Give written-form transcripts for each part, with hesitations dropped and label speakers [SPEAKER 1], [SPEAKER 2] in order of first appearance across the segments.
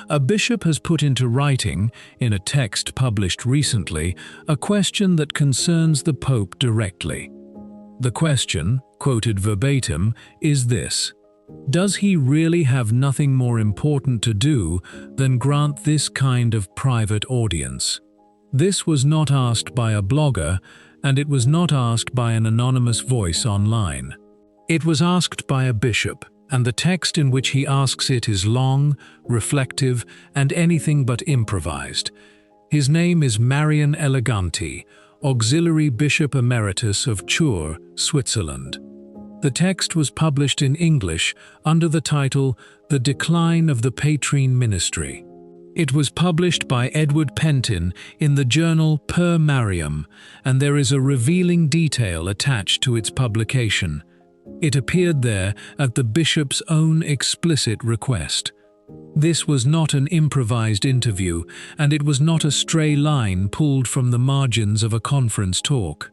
[SPEAKER 1] A bishop has put into writing, in a text published recently, a question that concerns the Pope directly. The question, quoted verbatim, is this: does he really have nothing more important to do than grant this kind of private audience? This was not asked by a blogger, and it was not asked by an anonymous voice online. It was asked by a bishop, and the text in which he asks it is long, reflective, and anything but improvised. His name is Marian Eleganti, Auxiliary Bishop Emeritus of Chur, Switzerland. The text was published in English under the title The Decline of the Patrine Ministry. It was published by Edward Pentin in the journal Per Mariam, and there is a revealing detail attached to its publication. It appeared there at the bishop's own explicit request. This was not an improvised interview, and it was not a stray line pulled from the margins of a conference talk.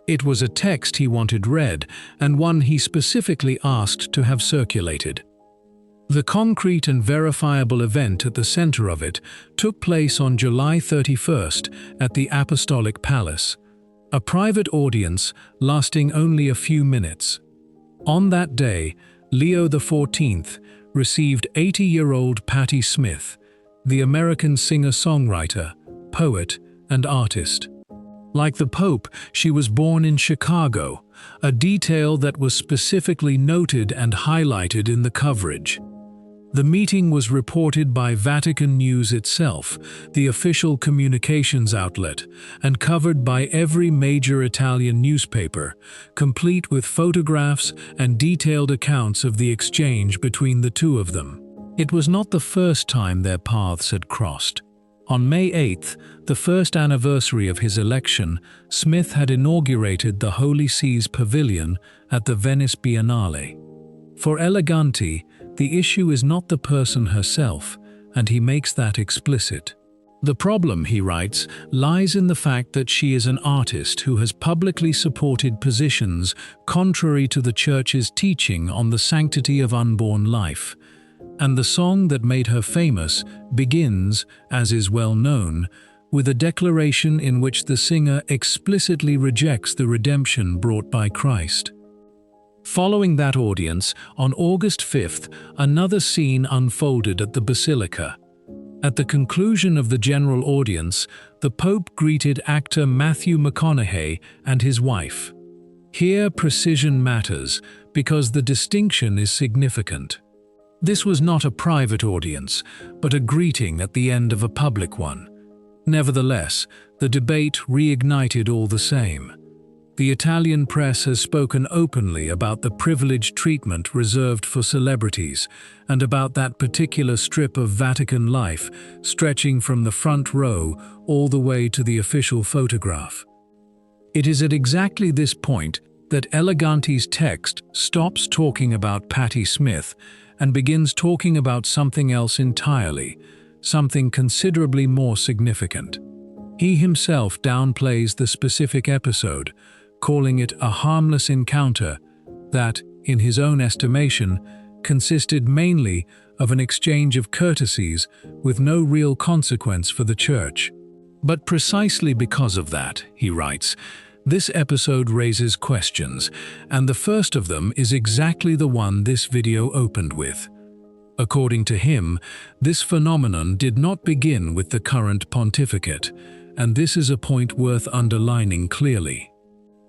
[SPEAKER 1] It was a text he wanted read, and one he specifically asked to have circulated. The concrete and verifiable event at the center of it took place on July 31st at the Apostolic Palace, a private audience lasting only a few minutes. On that day, Leo XIV received 80-year-old Patti Smith, the American singer-songwriter, poet, and artist. Like the Pope, she was born in Chicago, a detail that was specifically noted and highlighted in the coverage. The meeting was reported by Vatican News itself, the official communications outlet, and covered by every major Italian newspaper, complete with photographs and detailed accounts of the exchange between the two of them. It was not the first time their paths had crossed. On May 8th, the first anniversary of his election, Smith had inaugurated the Holy See's Pavilion at the Venice Biennale. For Eleganti, the issue is not the person herself, and he makes that explicit. The problem, he writes, lies in the fact that she is an artist who has publicly supported positions contrary to the Church's teaching on the sanctity of unborn life. And the song that made her famous begins, as is well known, with a declaration in which the singer explicitly rejects the redemption brought by Christ. Following that audience, on August 5th, another scene unfolded at the Basilica. At the conclusion of the general audience, the Pope greeted actor Matthew McConaughey and his wife. Here precision matters, because the distinction is significant. This was not a private audience, but a greeting at the end of a public one. Nevertheless, the debate reignited all the same. The Italian press has spoken openly about the privileged treatment reserved for celebrities and about that particular strip of Vatican life stretching from the front row all the way to the official photograph. It is at exactly this point that Eleganti's text stops talking about Patti Smith and begins talking about something else entirely, something considerably more significant. He himself downplays the specific episode, calling it a harmless encounter that, in his own estimation, consisted mainly of an exchange of courtesies with no real consequence for the Church. But precisely because of that, he writes, this episode raises questions, and the first of them is exactly the one this video opened with. According to him, this phenomenon did not begin with the current pontificate, and this is a point worth underlining clearly.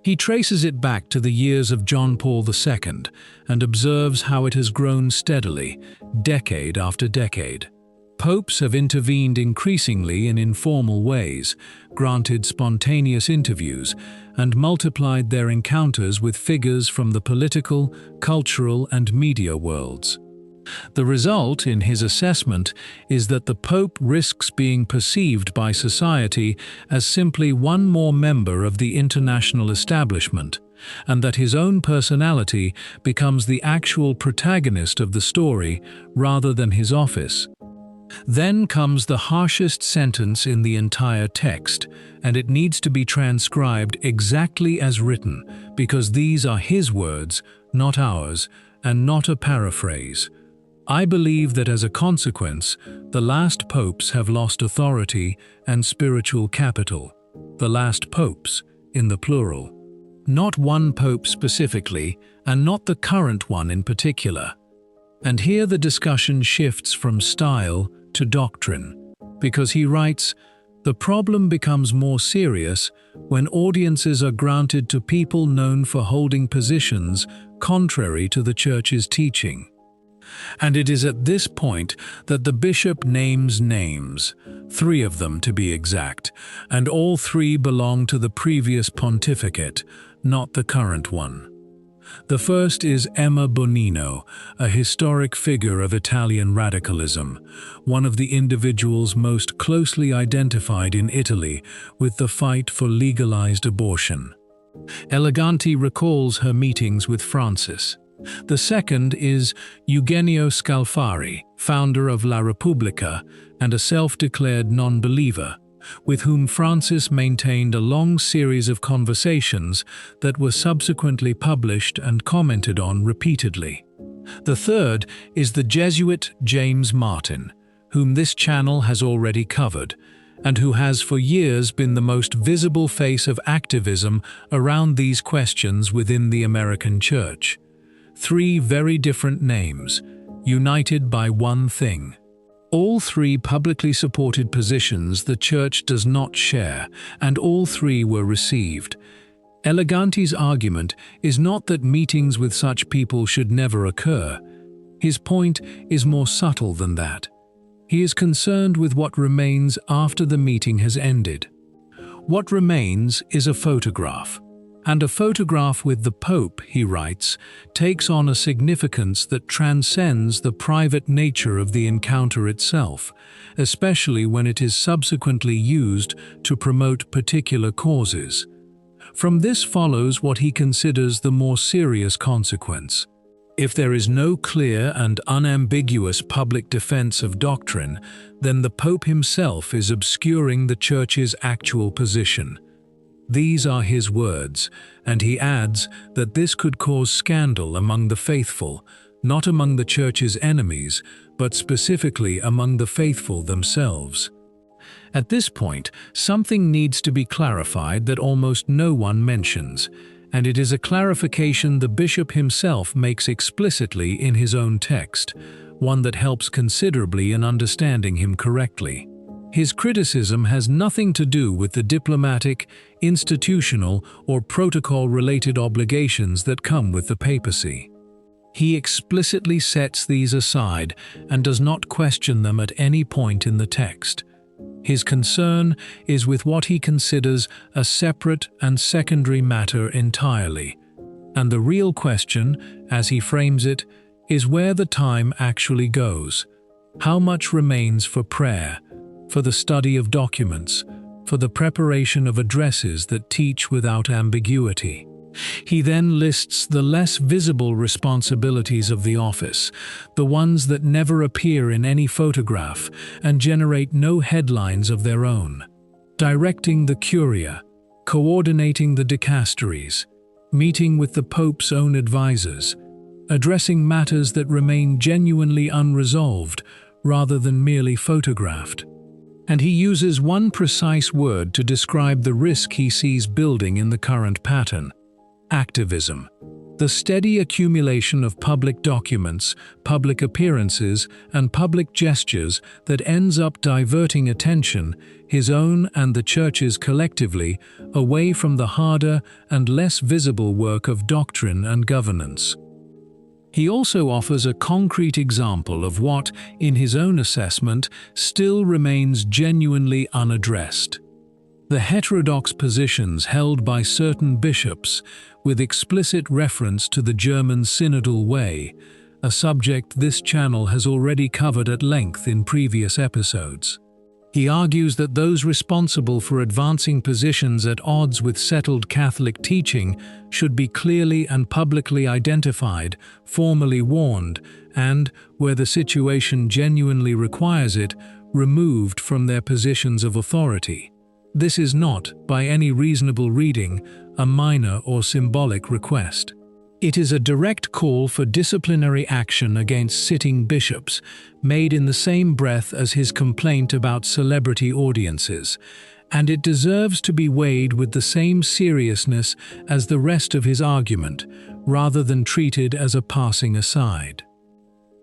[SPEAKER 1] He traces it back to the years of John Paul II and observes how it has grown steadily, decade after decade. Popes have intervened increasingly in informal ways, granted spontaneous interviews, and multiplied their encounters with figures from the political, cultural, and media worlds. The result, in his assessment, is that the Pope risks being perceived by society as simply one more member of the international establishment, and that his own personality becomes the actual protagonist of the story rather than his office. Then comes the harshest sentence in the entire text, and it needs to be transcribed exactly as written, because these are his words, not ours, and not a paraphrase. I believe that as a consequence, the last popes have lost authority and spiritual capital. The last popes, in the plural. Not one pope specifically, and not the current one in particular. And here the discussion shifts from style to doctrine, because he writes, "The problem becomes more serious when audiences are granted to people known for holding positions contrary to the Church's teaching." And it is at this point that the bishop names names, 3 of them to be exact, and all 3 belong to the previous pontificate, not the current one. The first is Emma Bonino, a historic figure of Italian radicalism, one of the individuals most closely identified in Italy with the fight for legalized abortion. Eleganti recalls her meetings with Francis. The second is Eugenio Scalfari, founder of La Repubblica and a self-declared non-believer, with whom Francis maintained a long series of conversations that were subsequently published and commented on repeatedly. The third is the Jesuit James Martin, whom this channel has already covered, and who has for years been the most visible face of activism around these questions within the American Church. 3 very different names, united by one thing. All 3 publicly supported positions the Church does not share, and all 3 were received. Eleganti's argument is not that meetings with such people should never occur. His point is more subtle than that. He is concerned with what remains after the meeting has ended. What remains is a photograph. And a photograph with the Pope, he writes, takes on a significance that transcends the private nature of the encounter itself, especially when it is subsequently used to promote particular causes. From this follows what he considers the more serious consequence. If there is no clear and unambiguous public defense of doctrine, then the Pope himself is obscuring the Church's actual position. These are his words, and he adds that this could cause scandal among the faithful, not among the Church's enemies, but specifically among the faithful themselves. At this point, something needs to be clarified that almost no one mentions, and it is a clarification the bishop himself makes explicitly in his own text, one that helps considerably in understanding him correctly. His criticism has nothing to do with the diplomatic, institutional, or protocol-related obligations that come with the papacy. He explicitly sets these aside and does not question them at any point in the text. His concern is with what he considers a separate and secondary matter entirely, and the real question, as he frames it, is where the time actually goes. How much remains for prayer, for the study of documents, for the preparation of addresses that teach without ambiguity. He then lists the less visible responsibilities of the office, the ones that never appear in any photograph and generate no headlines of their own. Directing the curia, coordinating the dicasteries, meeting with the Pope's own advisors, addressing matters that remain genuinely unresolved rather than merely photographed. And he uses one precise word to describe the risk he sees building in the current pattern: activism. The steady accumulation of public documents, public appearances, and public gestures that ends up diverting attention, his own and the Church's collectively, away from the harder and less visible work of doctrine and governance. He also offers a concrete example of what, in his own assessment, still remains genuinely unaddressed. The heterodox positions held by certain bishops, with explicit reference to the German synodal way, a subject this channel has already covered at length in previous episodes. He argues that those responsible for advancing positions at odds with settled Catholic teaching should be clearly and publicly identified, formally warned, and, where the situation genuinely requires it, removed from their positions of authority. This is not, by any reasonable reading, a minor or symbolic request. It is a direct call for disciplinary action against sitting bishops, made in the same breath as his complaint about celebrity audiences, and it deserves to be weighed with the same seriousness as the rest of his argument, rather than treated as a passing aside.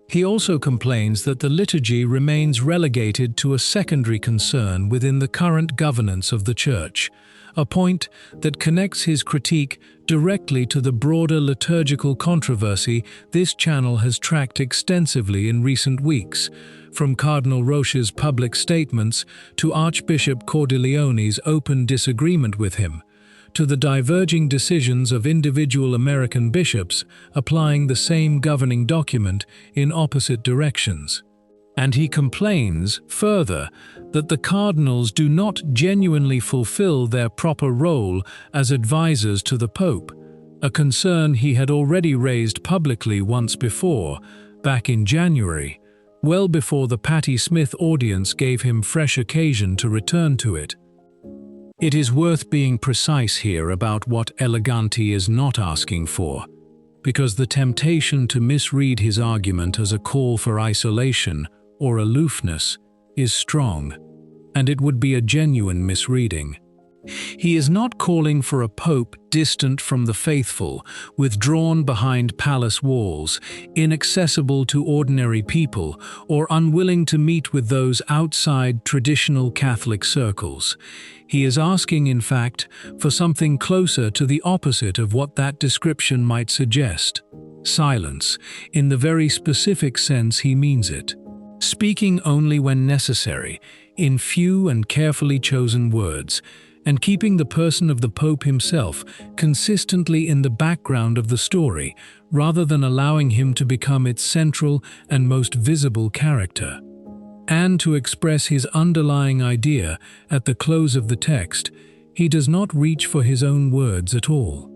[SPEAKER 1] He also complains that the liturgy remains relegated to a secondary concern within the current governance of the Church, a point that connects his critique directly to the broader liturgical controversy this channel has tracked extensively in recent weeks, from Cardinal Roche's public statements to Archbishop Cordileone's open disagreement with him, to the diverging decisions of individual American bishops applying the same governing document in opposite directions. And he complains, further, that the cardinals do not genuinely fulfill their proper role as advisors to the Pope, a concern he had already raised publicly once before, back in January, well before the Patti Smith audience gave him fresh occasion to return to it. It is worth being precise here about what Eleganti is not asking for, because the temptation to misread his argument as a call for isolation or aloofness is strong, and it would be a genuine misreading. He is not calling for a pope distant from the faithful, withdrawn behind palace walls, inaccessible to ordinary people, or unwilling to meet with those outside traditional Catholic circles. He is asking, in fact, for something closer to the opposite of what that description might suggest: silence, in the very specific sense he means it. Speaking only when necessary, in few and carefully chosen words, and keeping the person of the Pope himself consistently in the background of the story, rather than allowing him to become its central and most visible character. And to express his underlying idea at the close of the text, he does not reach for his own words at all.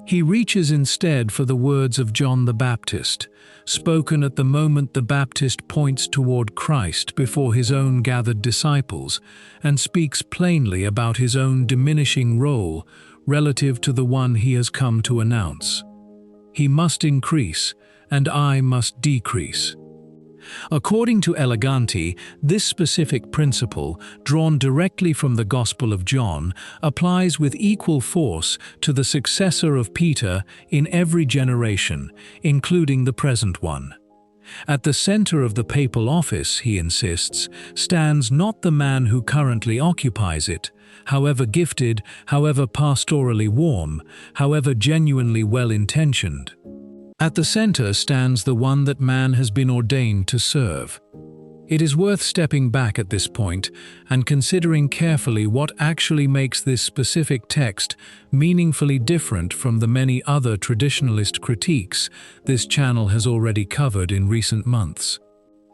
[SPEAKER 1] He reaches instead for the words of John the Baptist, spoken at the moment the Baptist points toward Christ before his own gathered disciples, and speaks plainly about his own diminishing role relative to the one he has come to announce. He must increase, and I must decrease. According to Eleganti, this specific principle, drawn directly from the Gospel of John, applies with equal force to the successor of Peter in every generation, including the present one. At the center of the papal office, he insists, stands not the man who currently occupies it, however gifted, however pastorally warm, however genuinely well-intentioned. At the center stands the one that man has been ordained to serve. It is worth stepping back at this point and considering carefully what actually makes this specific text meaningfully different from the many other traditionalist critiques this channel has already covered in recent months.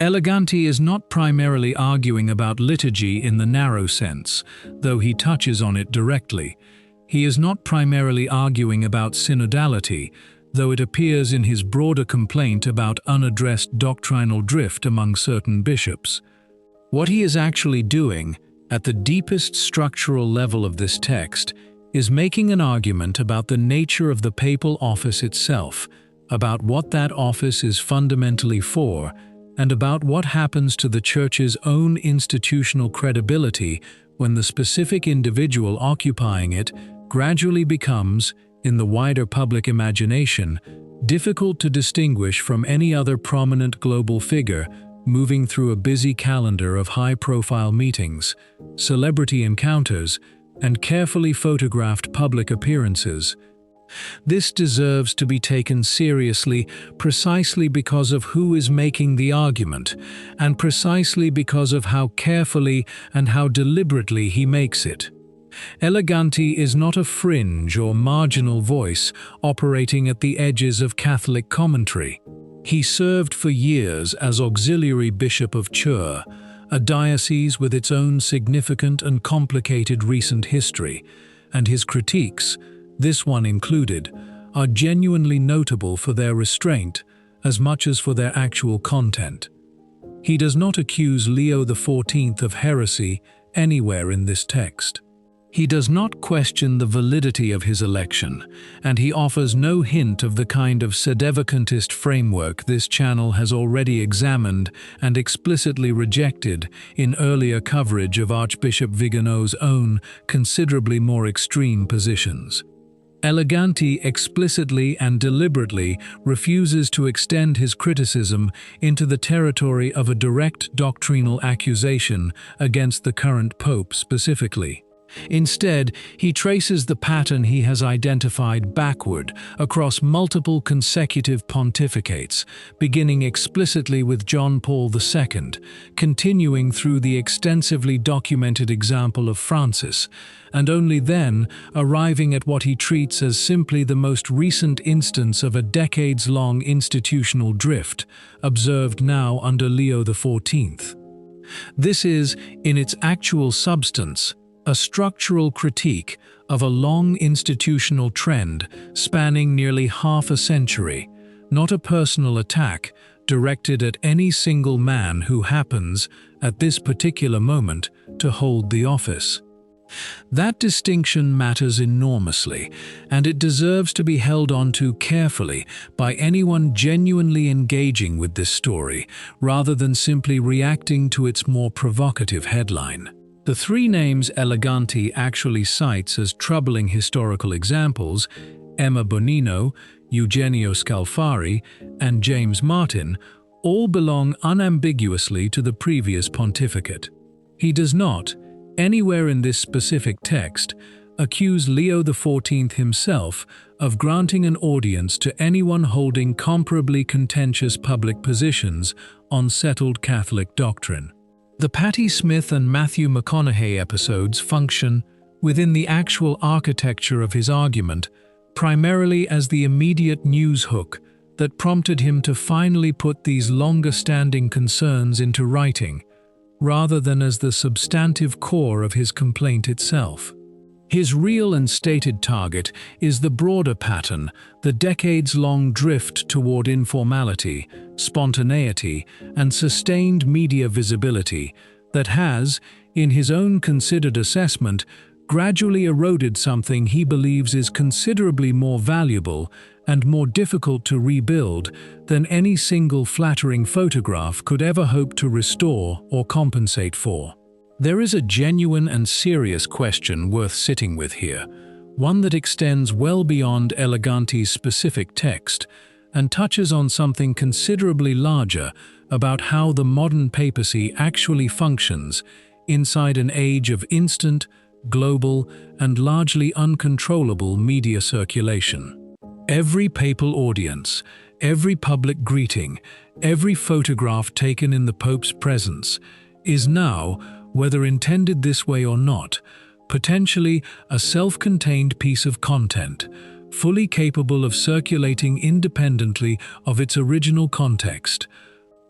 [SPEAKER 1] Eleganti is not primarily arguing about liturgy in the narrow sense, though he touches on it directly. He is not primarily arguing about synodality, though it appears in his broader complaint about unaddressed doctrinal drift among certain bishops. What he is actually doing, at the deepest structural level of this text, is making an argument about the nature of the papal office itself, about what that office is fundamentally for, and about what happens to the Church's own institutional credibility when the specific individual occupying it gradually becomes, in the wider public imagination, difficult to distinguish from any other prominent global figure moving through a busy calendar of high-profile meetings, celebrity encounters, and carefully photographed public appearances. This deserves to be taken seriously precisely because of who is making the argument, and precisely because of how carefully and how deliberately he makes it. Eleganti is not a fringe or marginal voice operating at the edges of Catholic commentary. He served for years as auxiliary bishop of Chur, a diocese with its own significant and complicated recent history, and his critiques, this one included, are genuinely notable for their restraint as much as for their actual content. He does not accuse Leo XIV of heresy anywhere in this text. He does not question the validity of his election, and he offers no hint of the kind of sedevacantist framework this channel has already examined and explicitly rejected in earlier coverage of Archbishop Vigano's own, considerably more extreme positions. Eleganti explicitly and deliberately refuses to extend his criticism into the territory of a direct doctrinal accusation against the current pope specifically. Instead, he traces the pattern he has identified backward across multiple consecutive pontificates, beginning explicitly with John Paul II, continuing through the extensively documented example of Francis, and only then arriving at what he treats as simply the most recent instance of a decades-long institutional drift, observed now under Leo XIV. This is, in its actual substance, a structural critique of a long institutional trend spanning nearly half a century, not a personal attack directed at any single man who happens, at this particular moment, to hold the office. That distinction matters enormously, and it deserves to be held onto carefully by anyone genuinely engaging with this story, rather than simply reacting to its more provocative headline. The three names Eleganti actually cites as troubling historical examples, Emma Bonino, Eugenio Scalfari, and James Martin, all belong unambiguously to the previous pontificate. He does not, anywhere in this specific text, accuse Leo XIV himself of granting an audience to anyone holding comparably contentious public positions on settled Catholic doctrine. The Patti Smith and Matthew McConaughey episodes function, within the actual architecture of his argument, primarily as the immediate news hook that prompted him to finally put these longer-standing concerns into writing, rather than as the substantive core of his complaint itself. His real and stated target is the broader pattern, the decades-long drift toward informality, spontaneity, and sustained media visibility that has, in his own considered assessment, gradually eroded something he believes is considerably more valuable and more difficult to rebuild than any single flattering photograph could ever hope to restore or compensate for. There is a genuine and serious question worth sitting with here, one that extends well beyond Eleganti's specific text and touches on something considerably larger about how the modern papacy actually functions inside an age of instant, global, and largely uncontrollable media circulation. Every papal audience, every public greeting, every photograph taken in the Pope's presence is now, whether intended this way or not, potentially a self-contained piece of content, fully capable of circulating independently of its original context,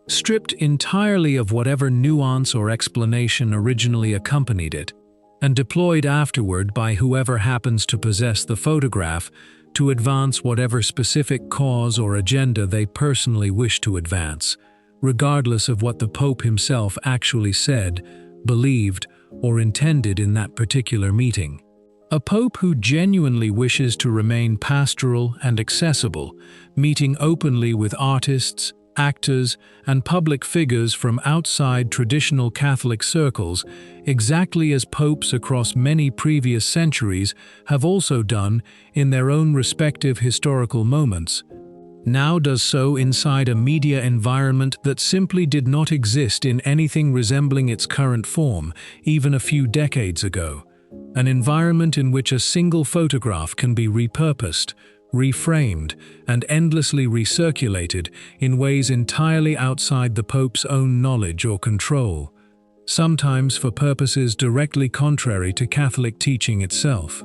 [SPEAKER 1] stripped entirely of whatever nuance or explanation originally accompanied it, and deployed afterward by whoever happens to possess the photograph to advance whatever specific cause or agenda they personally wish to advance, regardless of what the Pope himself actually said, believed, or intended in that particular meeting. A Pope who genuinely wishes to remain pastoral and accessible, meeting openly with artists, actors, and public figures from outside traditional Catholic circles, exactly as popes across many previous centuries have also done in their own respective historical moments, now does so inside a media environment that simply did not exist in anything resembling its current form even a few decades ago. An environment in which a single photograph can be repurposed, reframed, and endlessly recirculated in ways entirely outside the Pope's own knowledge or control, sometimes for purposes directly contrary to Catholic teaching itself.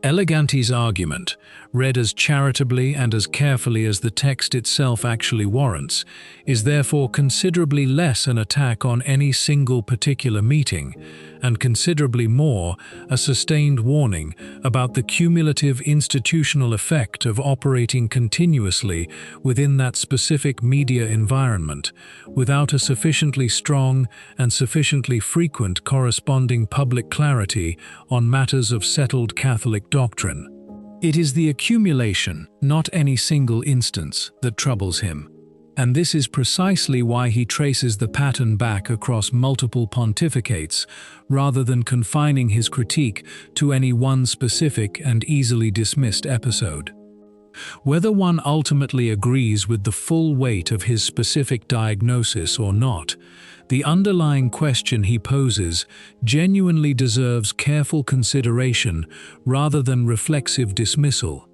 [SPEAKER 1] Eleganti's argument, read as charitably and as carefully as the text itself actually warrants, is therefore considerably less an attack on any single particular meeting, and considerably more a sustained warning about the cumulative institutional effect of operating continuously within that specific media environment, without a sufficiently strong and sufficiently frequent corresponding public clarity on matters of settled Catholic doctrine. It is the accumulation, not any single instance, that troubles him. And this is precisely why he traces the pattern back across multiple pontificates, rather than confining his critique to any one specific and easily dismissed episode. Whether one ultimately agrees with the full weight of his specific diagnosis or not, the underlying question he poses genuinely deserves careful consideration rather than reflexive dismissal.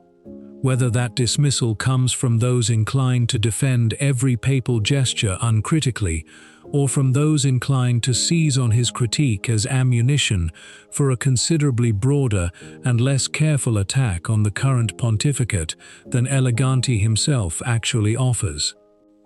[SPEAKER 1] Whether that dismissal comes from those inclined to defend every papal gesture uncritically, or from those inclined to seize on his critique as ammunition for a considerably broader and less careful attack on the current pontificate than Eleganti himself actually offers.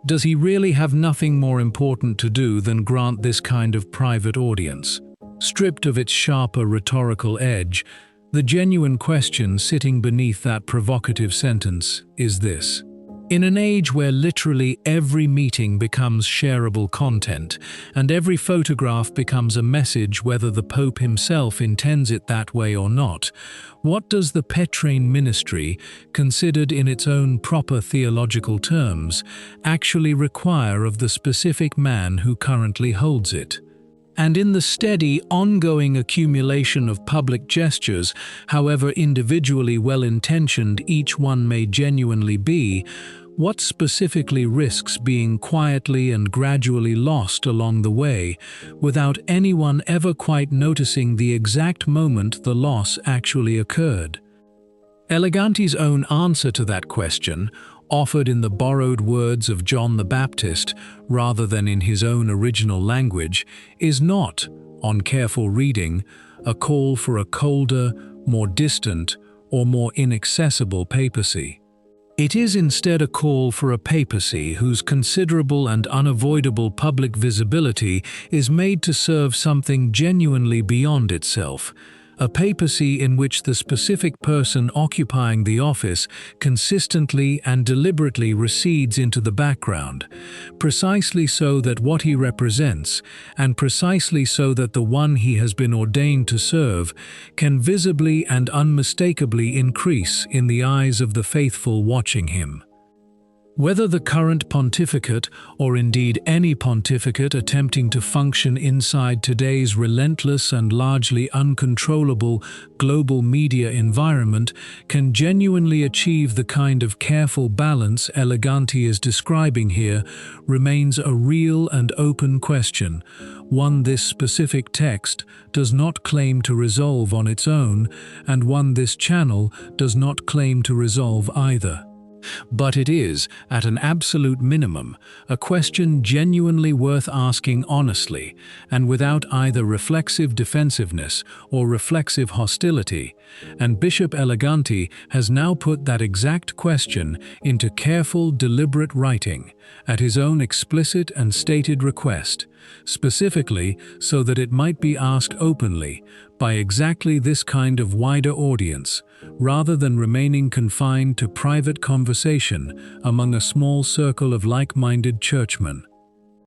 [SPEAKER 1] Does he really have nothing more important to do than grant this kind of private audience? Stripped of its sharper rhetorical edge, the genuine question sitting beneath that provocative sentence is this. In an age where literally every meeting becomes shareable content, and every photograph becomes a message whether the Pope himself intends it that way or not, what does the Petrine ministry, considered in its own proper theological terms, actually require of the specific man who currently holds it? And in the steady, ongoing accumulation of public gestures, however individually well-intentioned each one may genuinely be, what specifically risks being quietly and gradually lost along the way, without anyone ever quite noticing the exact moment the loss actually occurred? Eleganti's own answer to that question, offered in the borrowed words of John the Baptist rather than in his own original language, is not, on careful reading, a call for a colder, more distant, or more inaccessible papacy. It is instead a call for a papacy whose considerable and unavoidable public visibility is made to serve something genuinely beyond itself, a papacy in which the specific person occupying the office consistently and deliberately recedes into the background, precisely so that what he represents, and precisely so that the one he has been ordained to serve, can visibly and unmistakably increase in the eyes of the faithful watching him. Whether the current pontificate, or indeed any pontificate attempting to function inside today's relentless and largely uncontrollable global media environment, can genuinely achieve the kind of careful balance Eleganti is describing here, remains a real and open question, one this specific text does not claim to resolve on its own, and one this channel does not claim to resolve either. But it is, at an absolute minimum, a question genuinely worth asking honestly, and without either reflexive defensiveness or reflexive hostility, and Bishop Eleganti has now put that exact question into careful, deliberate writing, at his own explicit and stated request, specifically so that it might be asked openly, by exactly this kind of wider audience, rather than remaining confined to private conversation among a small circle of like-minded churchmen.